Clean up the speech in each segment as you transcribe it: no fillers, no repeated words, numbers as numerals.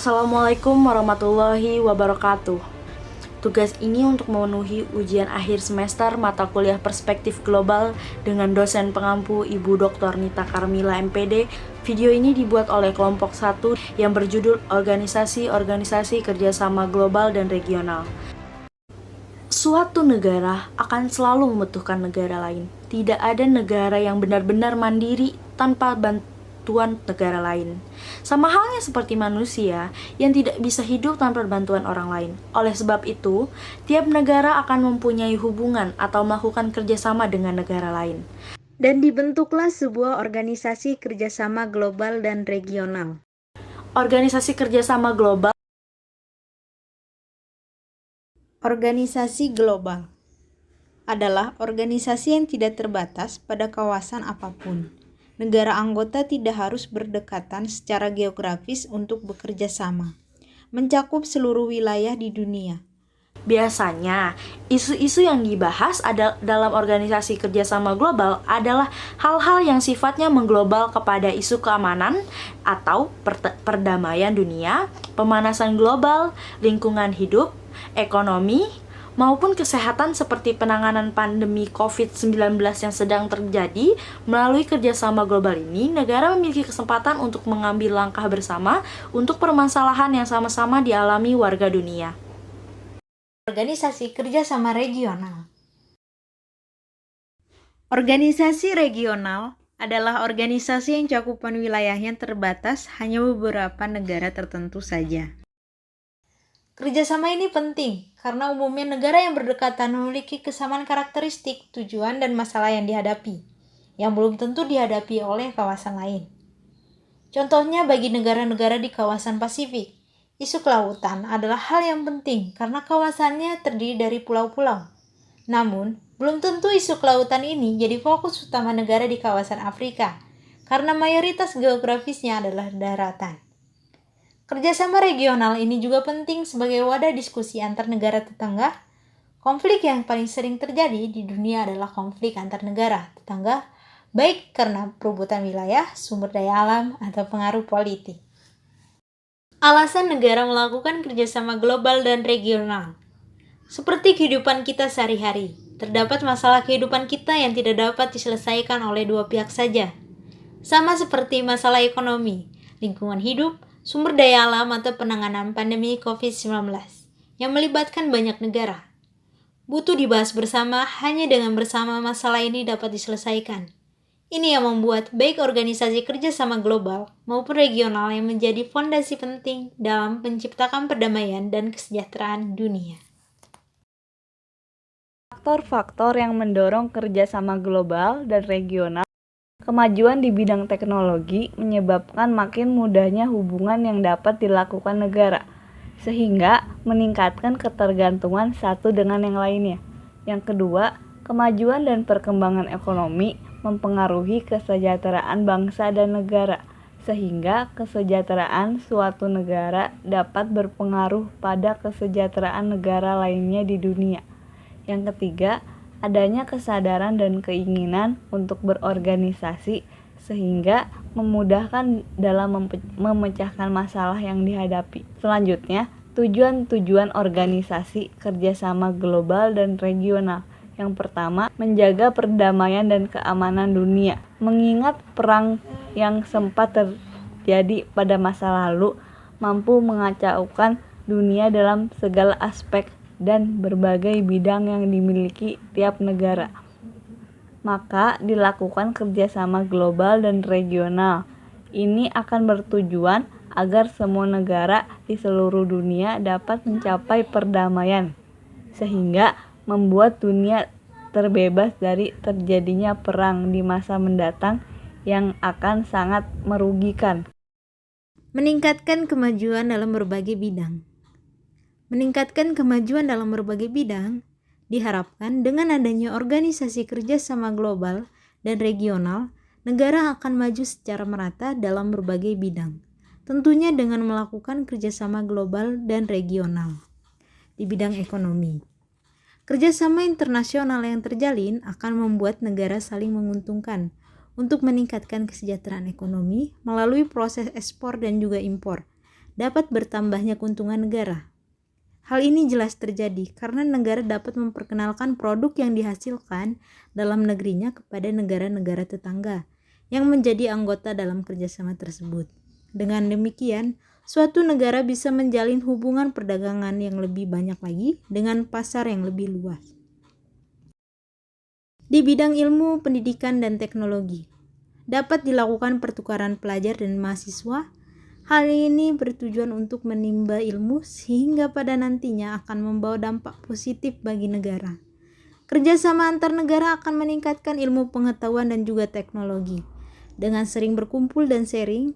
Assalamualaikum warahmatullahi wabarakatuh. Tugas ini untuk memenuhi ujian akhir semester mata kuliah Perspektif Global dengan dosen pengampu Ibu Dr. Nita Karmila MPD. Video ini dibuat oleh kelompok 1 yang berjudul Organisasi-Organisasi Kerjasama Global dan Regional. Suatu negara akan selalu membutuhkan negara lain. Tidak ada negara yang benar-benar mandiri tanpa bantuan negara lain. Sama halnya seperti manusia yang tidak bisa hidup tanpa bantuan orang lain. Oleh sebab itu, tiap negara akan mempunyai hubungan atau melakukan kerjasama dengan negara lain. Dan dibentuklah sebuah organisasi kerjasama global dan regional. Organisasi kerjasama global Organisasi global adalah organisasi yang tidak terbatas pada kawasan apapun. Negara anggota tidak harus berdekatan secara geografis untuk bekerja sama, mencakup seluruh wilayah di dunia. Biasanya, isu-isu yang dibahas dalam organisasi kerjasama global adalah hal-hal yang sifatnya mengglobal kepada isu keamanan atau perdamaian dunia, pemanasan global, lingkungan hidup, ekonomi, maupun kesehatan seperti penanganan pandemi COVID-19 yang sedang terjadi. Melalui kerjasama global ini, negara memiliki kesempatan untuk mengambil langkah bersama untuk permasalahan yang sama-sama dialami warga dunia. Organisasi kerjasama regional. Organisasi regional adalah organisasi yang cakupan wilayahnya terbatas hanya beberapa negara tertentu saja. Kerjasama ini penting karena umumnya negara yang berdekatan memiliki kesamaan karakteristik, tujuan, dan masalah yang dihadapi, yang belum tentu dihadapi oleh kawasan lain. Contohnya bagi negara-negara di kawasan Pasifik, isu kelautan adalah hal yang penting karena kawasannya terdiri dari pulau-pulau. Namun, belum tentu isu kelautan ini jadi fokus utama negara di kawasan Afrika karena mayoritas geografisnya adalah daratan. Kerjasama regional ini juga penting sebagai wadah diskusi antar negara tetangga. Konflik yang paling sering terjadi di dunia adalah konflik antar negara tetangga, baik karena perebutan wilayah, sumber daya alam, atau pengaruh politik. Alasan negara melakukan kerjasama global dan regional. Seperti kehidupan kita sehari-hari, terdapat masalah kehidupan kita yang tidak dapat diselesaikan oleh dua pihak saja. Sama seperti masalah ekonomi, lingkungan hidup, sumber daya alam, atau penanganan pandemi COVID-19 yang melibatkan banyak negara. Butuh dibahas bersama, hanya dengan bersama masalah ini dapat diselesaikan. Ini yang membuat baik organisasi kerjasama global maupun regional yang menjadi fondasi penting dalam menciptakan perdamaian dan kesejahteraan dunia. Faktor-faktor yang mendorong kerjasama global dan regional. Kemajuan di bidang teknologi menyebabkan makin mudahnya hubungan yang dapat dilakukan negara, sehingga meningkatkan ketergantungan satu dengan yang lainnya. Yang kedua, kemajuan dan perkembangan ekonomi mempengaruhi kesejahteraan bangsa dan negara, sehingga kesejahteraan suatu negara dapat berpengaruh pada kesejahteraan negara lainnya di dunia. Yang ketiga, adanya kesadaran dan keinginan untuk berorganisasi sehingga memudahkan dalam memecahkan masalah yang dihadapi. Selanjutnya, tujuan-tujuan organisasi kerjasama global dan regional. Yang pertama, menjaga perdamaian dan keamanan dunia. Mengingat perang yang sempat terjadi pada masa lalu mampu mengacaukan dunia dalam segala aspek dan berbagai bidang yang dimiliki tiap negara. Maka dilakukan kerjasama global dan regional. Ini akan bertujuan agar semua negara di seluruh dunia dapat mencapai perdamaian, sehingga membuat dunia terbebas dari terjadinya perang di masa mendatang yang akan sangat merugikan. Meningkatkan kemajuan dalam berbagai bidang. Meningkatkan kemajuan dalam berbagai bidang diharapkan dengan adanya organisasi kerjasama global dan regional, negara akan maju secara merata dalam berbagai bidang, tentunya dengan melakukan kerjasama global dan regional. Di bidang ekonomi, kerjasama internasional yang terjalin akan membuat negara saling menguntungkan untuk meningkatkan kesejahteraan ekonomi melalui proses ekspor dan juga impor, dapat bertambahnya keuntungan negara. Hal ini jelas terjadi karena negara dapat memperkenalkan produk yang dihasilkan dalam negerinya kepada negara-negara tetangga yang menjadi anggota dalam kerjasama tersebut. Dengan demikian, suatu negara bisa menjalin hubungan perdagangan yang lebih banyak lagi dengan pasar yang lebih luas. Di bidang ilmu, pendidikan, dan teknologi, dapat dilakukan pertukaran pelajar dan mahasiswa. Hal ini bertujuan untuk menimba ilmu sehingga pada nantinya akan membawa dampak positif bagi negara. Kerjasama antar negara akan meningkatkan ilmu pengetahuan dan juga teknologi. Dengan sering berkumpul dan sharing,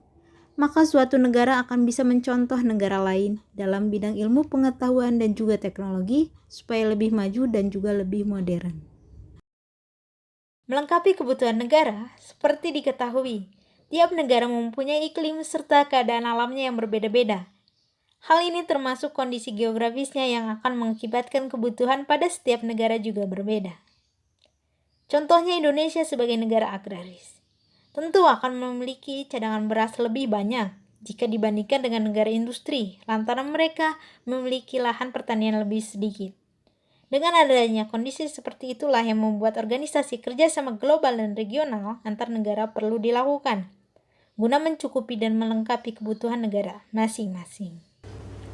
maka suatu negara akan bisa mencontoh negara lain dalam bidang ilmu pengetahuan dan juga teknologi supaya lebih maju dan juga lebih modern. Melengkapi kebutuhan negara, seperti diketahui, tiap negara mempunyai iklim serta keadaan alamnya yang berbeda-beda. Hal ini termasuk kondisi geografisnya yang akan mengakibatkan kebutuhan pada setiap negara juga berbeda. Contohnya Indonesia sebagai negara agraris, tentu akan memiliki cadangan beras lebih banyak jika dibandingkan dengan negara industri, lantaran mereka memiliki lahan pertanian lebih sedikit. Dengan adanya kondisi seperti itulah yang membuat organisasi kerjasama global dan regional antar negara perlu dilakukan, guna mencukupi dan melengkapi kebutuhan negara masing-masing.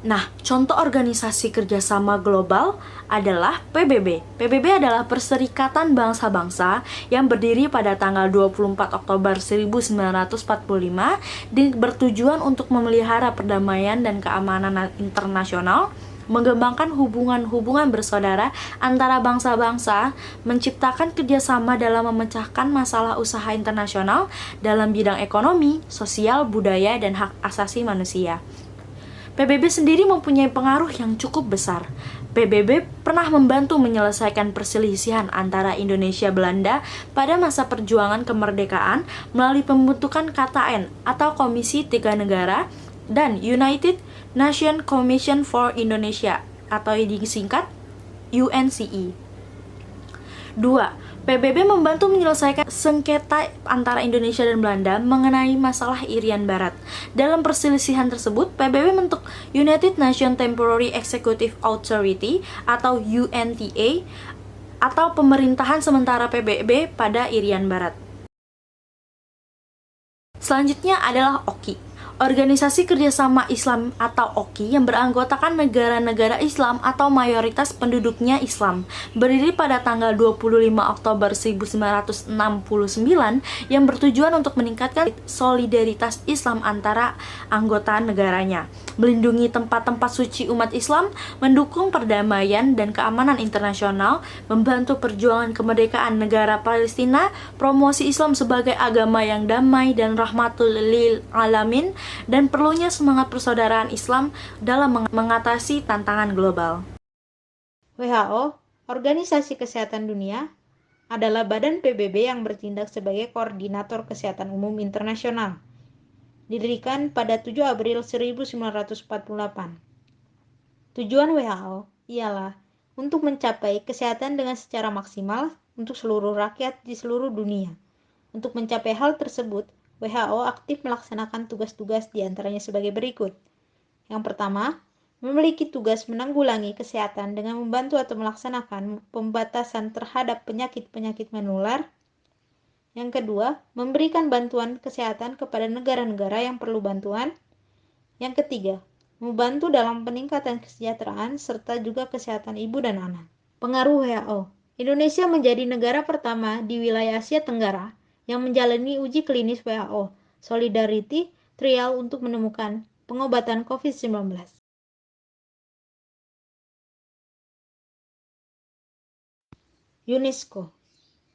Nah, contoh organisasi kerjasama global adalah PBB. PBB adalah Perserikatan Bangsa-Bangsa yang berdiri pada tanggal 24 Oktober 1945 dan bertujuan untuk memelihara perdamaian dan keamanan internasional, mengembangkan hubungan-hubungan bersaudara antara bangsa-bangsa, menciptakan kerjasama dalam memecahkan masalah usaha internasional dalam bidang ekonomi, sosial, budaya, dan hak asasi manusia. PBB sendiri mempunyai pengaruh yang cukup besar. PBB pernah membantu menyelesaikan perselisihan antara Indonesia Belanda pada masa perjuangan kemerdekaan melalui pembentukan KTN atau Komisi Tiga Negara dan United Nations Commission for Indonesia atau disingkat UNCE. 2. PBB membantu menyelesaikan sengketa antara Indonesia dan Belanda mengenai masalah Irian Barat. Dalam perselisihan tersebut, PBB membentuk United Nations Temporary Executive Authority atau UNTA atau pemerintahan sementara PBB pada Irian Barat. Selanjutnya adalah OKI, Organisasi Kerjasama Islam atau OKI yang beranggotakan negara-negara Islam atau mayoritas penduduknya Islam, berdiri pada tanggal 25 Oktober 1969 yang bertujuan untuk meningkatkan solidaritas Islam antara anggota negaranya, melindungi tempat-tempat suci umat Islam, mendukung perdamaian dan keamanan internasional, membantu perjuangan kemerdekaan negara Palestina, promosi Islam sebagai agama yang damai dan rahmatul lil alamin, dan perlunya semangat persaudaraan Islam dalam mengatasi tantangan global. WHO, Organisasi Kesehatan Dunia, adalah badan PBB yang bertindak sebagai koordinator kesehatan umum internasional. Didirikan pada 7 April 1948. Tujuan WHO ialah untuk mencapai kesehatan dengan secara maksimal untuk seluruh rakyat di seluruh dunia. Untuk mencapai hal tersebut, WHO aktif melaksanakan tugas-tugas diantaranya sebagai berikut. Yang pertama, memiliki tugas menanggulangi kesehatan dengan membantu atau melaksanakan pembatasan terhadap penyakit-penyakit menular. Yang kedua, memberikan bantuan kesehatan kepada negara-negara yang perlu bantuan. Yang ketiga, membantu dalam peningkatan kesejahteraan serta juga kesehatan ibu dan anak. Pengaruh WHO. Indonesia menjadi negara pertama di wilayah Asia Tenggara yang menjalani uji klinis WHO Solidarity Trial untuk menemukan pengobatan COVID-19. UNESCO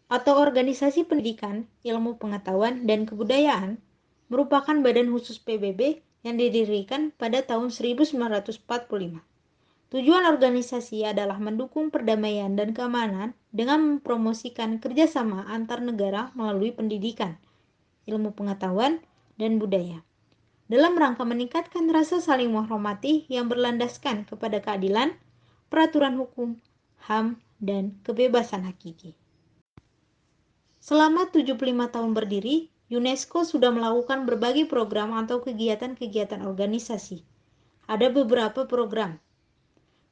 atau Organisasi Pendidikan, Ilmu Pengetahuan, dan Kebudayaan merupakan badan khusus PBB yang didirikan pada tahun 1945. Tujuan organisasi adalah mendukung perdamaian dan keamanan dengan mempromosikan kerjasama antar negara melalui pendidikan, ilmu pengetahuan, dan budaya, dalam rangka meningkatkan rasa saling menghormati yang berlandaskan kepada keadilan, peraturan hukum, HAM, dan kebebasan hakiki. Selama 75 tahun berdiri, UNESCO sudah melakukan berbagai program atau kegiatan-kegiatan organisasi. ada beberapa program.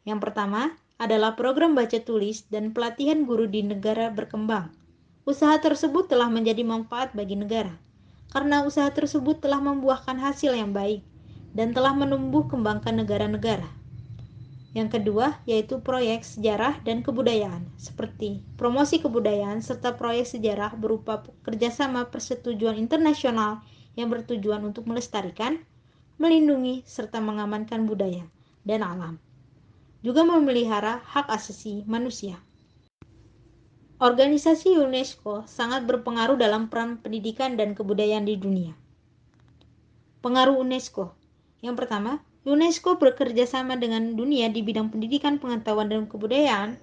Yang pertama adalah program baca tulis dan pelatihan guru di negara berkembang. Usaha tersebut telah menjadi manfaat bagi negara, karena usaha tersebut telah membuahkan hasil yang baik dan telah menumbuh kembangkan negara-negara. Yang kedua yaitu proyek sejarah dan kebudayaan, seperti promosi kebudayaan serta proyek sejarah berupa kerjasama persetujuan internasional yang bertujuan untuk melestarikan, melindungi, serta mengamankan budaya dan alam. Juga memelihara hak asasi manusia. Organisasi UNESCO sangat berpengaruh dalam peran pendidikan dan kebudayaan di dunia. Pengaruh UNESCO. Yang pertama, UNESCO bekerja sama dengan dunia di bidang pendidikan, pengetahuan, dan kebudayaan.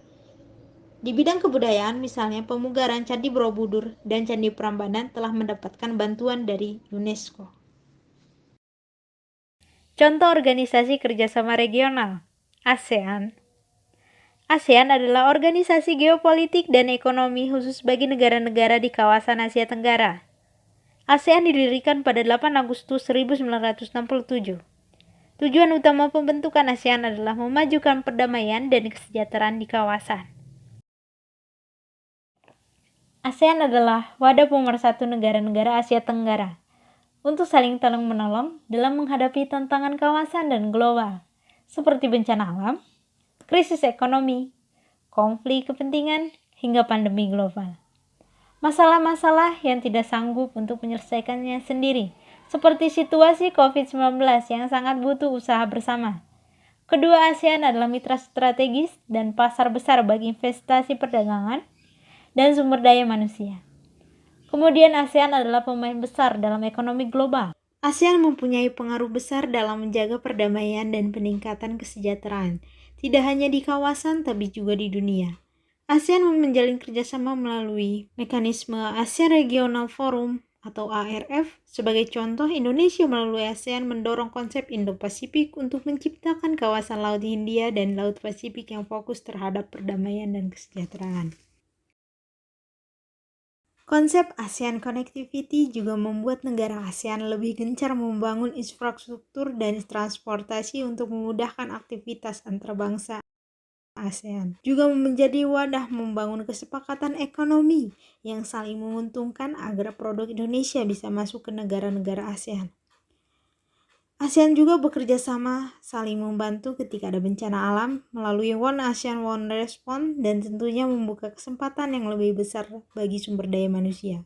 Di bidang kebudayaan, misalnya pemugaran Candi Borobudur dan Candi Prambanan telah mendapatkan bantuan dari UNESCO. Contoh organisasi kerjasama regional, ASEAN. ASEAN adalah organisasi geopolitik dan ekonomi khusus bagi negara-negara di kawasan Asia Tenggara. ASEAN didirikan pada 8 Agustus 1967. Tujuan utama pembentukan ASEAN adalah memajukan perdamaian dan kesejahteraan di kawasan. ASEAN adalah wadah pemersatu negara-negara Asia Tenggara untuk saling tolong-menolong dalam menghadapi tantangan kawasan dan global, seperti bencana alam, krisis ekonomi, konflik kepentingan, hingga pandemi global. Masalah-masalah yang tidak sanggup untuk menyelesaikannya sendiri, seperti situasi COVID-19 yang sangat butuh usaha bersama. Kedua ASEAN adalah mitra strategis dan pasar besar bagi investasi perdagangan dan sumber daya manusia. Kemudian ASEAN adalah pemain besar dalam ekonomi global. ASEAN mempunyai pengaruh besar dalam menjaga perdamaian dan peningkatan kesejahteraan, tidak hanya di kawasan tapi juga di dunia. ASEAN menjalin kerjasama melalui mekanisme ASEAN Regional Forum atau ARF. Sebagai contoh, Indonesia melalui ASEAN mendorong konsep Indo-Pasifik untuk menciptakan kawasan Laut Hindia dan Laut Pasifik yang fokus terhadap perdamaian dan kesejahteraan. Konsep ASEAN Connectivity juga membuat negara ASEAN lebih gencar membangun infrastruktur dan transportasi untuk memudahkan aktivitas antarbangsa. ASEAN juga menjadi wadah membangun kesepakatan ekonomi yang saling menguntungkan agar produk Indonesia bisa masuk ke negara-negara ASEAN. ASEAN juga bekerja sama saling membantu ketika ada bencana alam melalui One ASEAN One Response dan tentunya membuka kesempatan yang lebih besar bagi sumber daya manusia.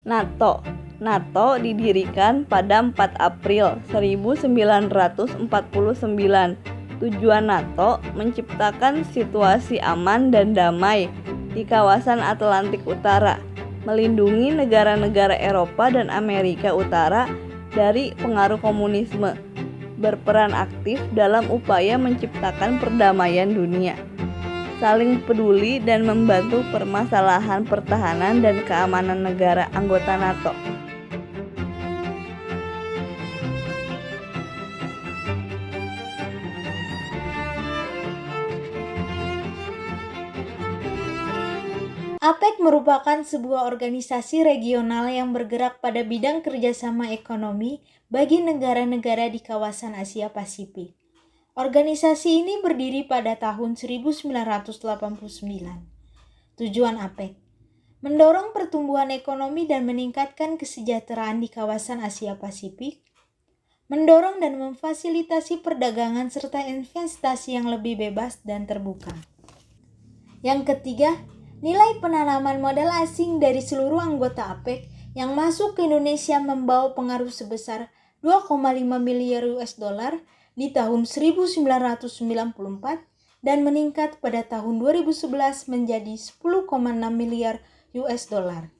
NATO didirikan pada 4 April 1949. Tujuan NATO menciptakan situasi aman dan damai di kawasan Atlantik Utara, melindungi negara-negara Eropa dan Amerika Utara dari pengaruh komunisme, berperan aktif dalam upaya menciptakan perdamaian dunia, saling peduli dan membantu permasalahan pertahanan dan keamanan negara anggota NATO. APEC merupakan sebuah organisasi regional yang bergerak pada bidang kerjasama ekonomi bagi negara-negara di kawasan Asia Pasifik. Organisasi ini berdiri pada tahun 1989. Tujuan APEC: mendorong pertumbuhan ekonomi dan meningkatkan kesejahteraan di kawasan Asia Pasifik, mendorong dan memfasilitasi perdagangan serta investasi yang lebih bebas dan terbuka. Yang ketiga, nilai penanaman modal asing dari seluruh anggota APEC yang masuk ke Indonesia membawa pengaruh sebesar 2,5 miliar US dollar di tahun 1994 dan meningkat pada tahun 2011 menjadi 10,6 miliar US dollar.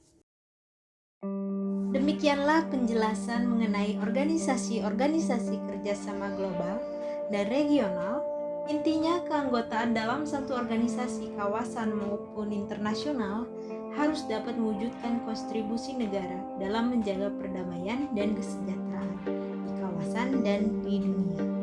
Demikianlah penjelasan mengenai organisasi-organisasi kerjasama global dan regional. Intinya, keanggotaan dalam satu organisasi kawasan maupun internasional harus dapat mewujudkan kontribusi negara dalam menjaga perdamaian dan kesejahteraan di kawasan dan di dunia.